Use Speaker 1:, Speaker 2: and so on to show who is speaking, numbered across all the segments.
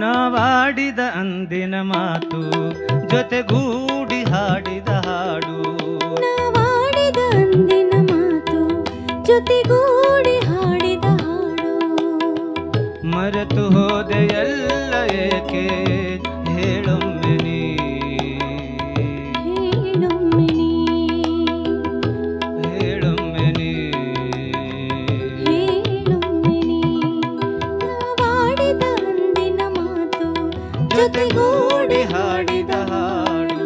Speaker 1: ನಾವಾಡಿದ ಅಂದಿನ ಮಾತು ಜೊತೆಗೂಡಿ ಹಾಡಿದ ಹಾಡು.
Speaker 2: ನಾವಾಡಿದ ಅಂದಿನ ಮಾತು ಜೊತೆಗೂಡಿ ಹಾಡಿದ ಹಾಡು.
Speaker 1: ಮರೆತು ಹೋದೆಯಲ್ಲ ಏಕೆ ಹೇಳೊಮ್ಮೆ ನೀ,
Speaker 2: ಹೇಳೊಮ್ಮೆ ನೀ,
Speaker 1: ಹೇಳೊಮ್ಮೆ ನೀ,
Speaker 2: ಹೇಳೊಮ್ಮೆ ನೀ. ನಾವಾಡಿದ ಅಂದಿನ ಮಾತು ಜೊತೆಗೂಡಿ ಹಾಡಿದ ಹಾಡು.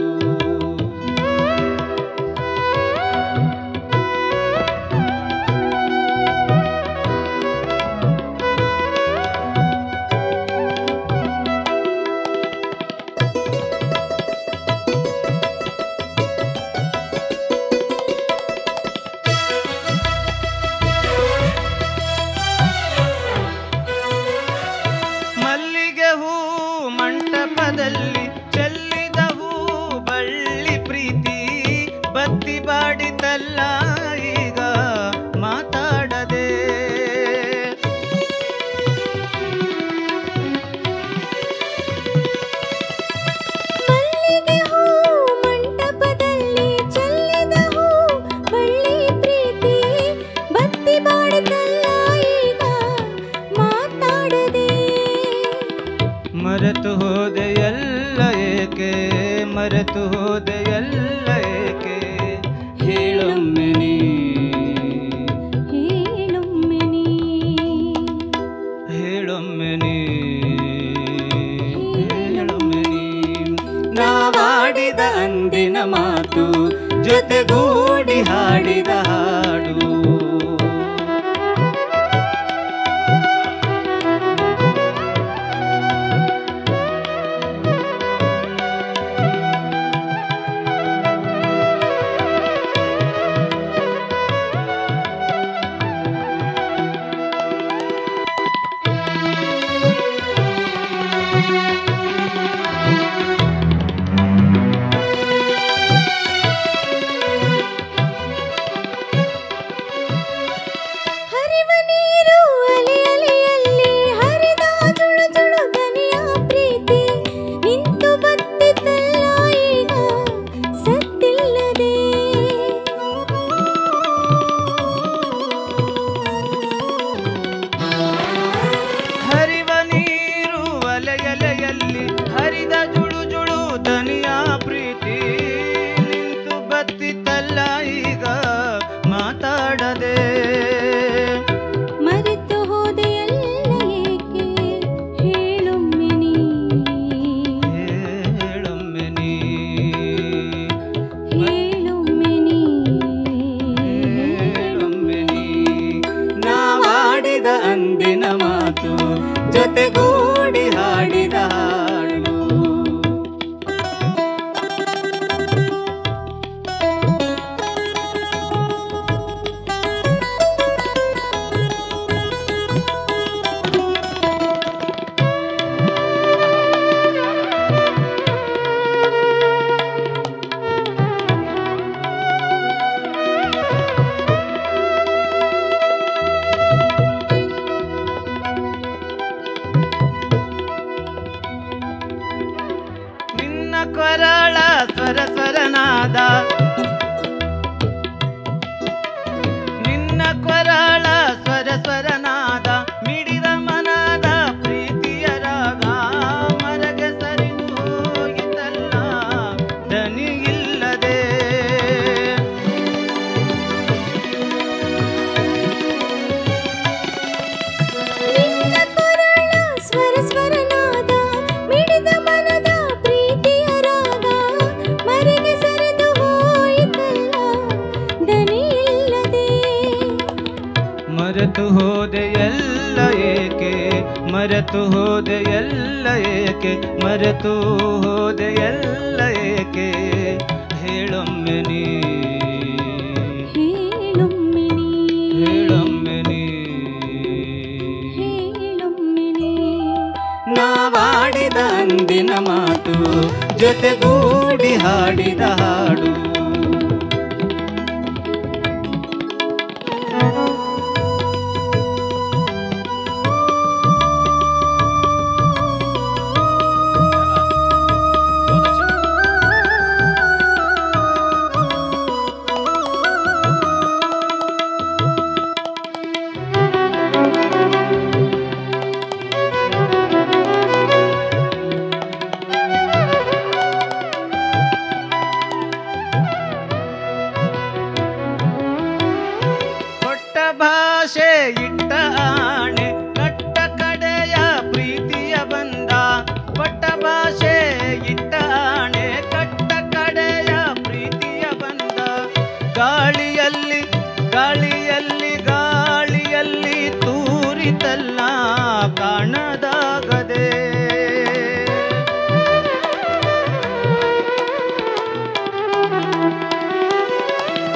Speaker 1: ಮಲ್ಲಿಗೆ ಹೂ ಮಂಟಪದಲ್ಲಿ ಚೆಲ್ಲಿದ ಹೂ ಬಳ್ಳಿ ಪ್ರೀತಿ ಬತ್ತಿ ಬಾಡಿತಲ್ಲ ಈಗ ಮಾತಾಡದೆ.
Speaker 2: ಮಲ್ಲಿಗೆ ಹೂ ಮಂಟಪದಲ್ಲಿ ಚೆಲ್ಲಿದ ಹೂ ಬಳ್ಳಿ ಪ್ರೀತಿ ಬತ್ತಿ ಬಾಡಿದಲ್ಲ ಈಗ ಮಾತಾಡದೆ.
Speaker 1: ಮರೆತು ಹೋದೆಯಲ್ಲ ಏಕೆ, ಮರೆತು ಹೋದೆಯಲ್ಲ ಏಕೆ ಹೇಳೊಮ್ಮೆ ನೀ,
Speaker 2: ಹೇಳೊಮ್ಮೆ ನೀ,
Speaker 1: ಹೇಳೊಮ್ಮೆ ನೀ, ಹೇಳೊಮ್ಮೆ ನೀ. ನಾವಾಡಿದ ಅಂದಿನ ಮಾತು ಜೊತೆಗೂಡಿ ಹಾಡಿದ ಹಾಡು.
Speaker 2: ಹರಿವ ನೀರು ಅಲೆ ಅಲೆಯಲ್ಲಿ ಹರಿದ ಜುಳು ಜುಳು ದನಿಯ ಪ್ರೀತಿ ನಿಂತು ಬತ್ತಿತಲ್ಲ ಈಗ ಸತ್ತಿಲ್ಲದೆ.
Speaker 1: ಹರಿವ ನೀರು ಅಲೆಯಲೆಯಲ್ಲಿ ಹರಿದ ಜುಳು ಜುಳು ದನಿಯ ಪ್ರೀತಿ ನಿಂತು ಬತ್ತಿತಲ್ಲ ಈಗ ಮಾತಾಡದೆ.
Speaker 2: ಮರೆತು ಹೋದೆಯಲ್ಲ ಏಕೆ ಹೇಳೊಮ್ಮೆ ನೀ,
Speaker 1: ಹೇಳೊಮ್ಮೆ ನೀ,
Speaker 2: ಹೇಳೊಮ್ಮೆ ನೀ,
Speaker 1: ಹೇಳೊಮ್ಮೆ ನೀ. ನಾವಾಡಿದ ಅಂದಿನ ಮಾತು ಜೊತೆಗೂಡಿ ಹಾಡಿದ ಹಾಡು. ನಿನ್ನ ಕೊರಳ ಸ್ವರ ಸ್ವರನಾದ, ನಿನ್ನ ಕೊರಳ ಸ್ವರ ಸ್ವರನಾದ ಮಿಡಿದ ಮನದ ಪ್ರೀತಿಯ ರಾಗ ಮರಗೆ ಸರಿದು ಹೋಗಿತಲ್ಲ ದನಿ ಇಲ್ಲದೆ.
Speaker 2: ನಿನ್ನ ಕೊರಳ ಸ್ವರ ಸ್ವರನಾದ ಮಿಡಿದ ಮನದ ಪ್ರೀತಿಯ ರಾಗ ಮರೆಗೆ ಸರಿದು ಹೋಯಿತಲ್ಲ ದನಿ ಇಲ್ಲದೆ.
Speaker 1: ಮರೆತು ಹೋದೆಯಲ್ಲ ಏಕೆ, ಮರೆತು ಹೋದೆಯಲ್ಲ ಏಕೆ, ಮರೆತು ಹೋದೆಯಲ್ಲ ಏಕೆ ಹೇಳೊಮ್ಮೆ ನೀ,
Speaker 2: ಹೇಳೊಮ್ಮೆ ನೀ,
Speaker 1: ಹೇಳೊಮ್ಮೆ ನೀ.
Speaker 2: ಹೇಳೊಮ್ಮೆ ನೀ.
Speaker 1: ನಾವಾಡಿದ ಅಂದಿನ ಮಾತು ಜೊತೆಗೂಡಿ ಹಾಡಿದ ಹಾಡು. ಗಾಳಿಯಲ್ಲಿ ತೂರಿತಲ್ಲ ಕಾಣದಾಗದೆ.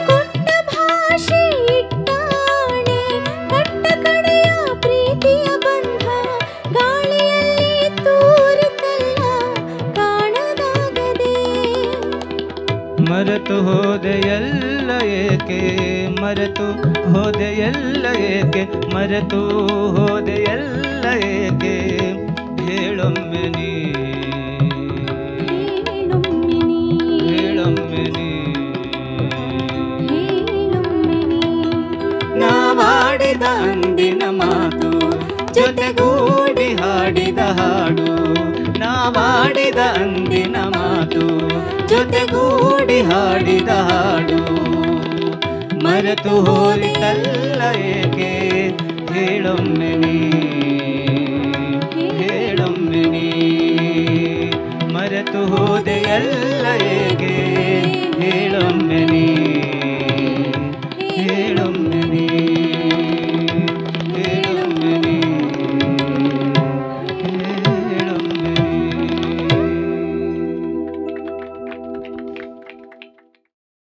Speaker 2: ಕೊಟ್ಟ ಭಾಷೆ ಇಟ್ಟಾಣೆ ಕಟ್ಟ ಕಡೆಯ ಪ್ರೀತಿಯ ಬಂಧ ಗಾಳಿಯಲ್ಲಿ ತೂರಿತಲ್ಲ ಕಾಣದಾಗದೆ.
Speaker 1: ಮರೆತು ಹೋದೆಯಲ್ಲ ಏಕೆ ಮರೆತು ಹೋದೆಯಲ್ಲ ಏಕೆ ಮರೆತು ಹೋದೆಯಲ್ಲ ಏಕೆ ಹೇಳೊಮ್ಮೆ ನೀ
Speaker 2: ಹೇಳೊಮ್ಮೆ ನೀ
Speaker 1: ಹೇಳೊಮ್ಮೆ ನೀ
Speaker 2: ಹೇಳೊಮ್ಮೆ ನೀ
Speaker 1: ನಾವಾಡಿದ ಅಂದಿನ ಮಾತು ಜೊತೆಗೂಡಿ ಹಾಡಿದ ಹಾಡು. ನಾವಾಡಿದ ಅಂದಿನ ಮಾತು ಜೊತೆಗೂಡಿ ಹಾಡಿದ ಹಾಡು. ಮರೆತು ಹೋಲಿತಲ್ಲ ಏಕೆ ಹೇಳೊಮ್ಮೆ ನೀ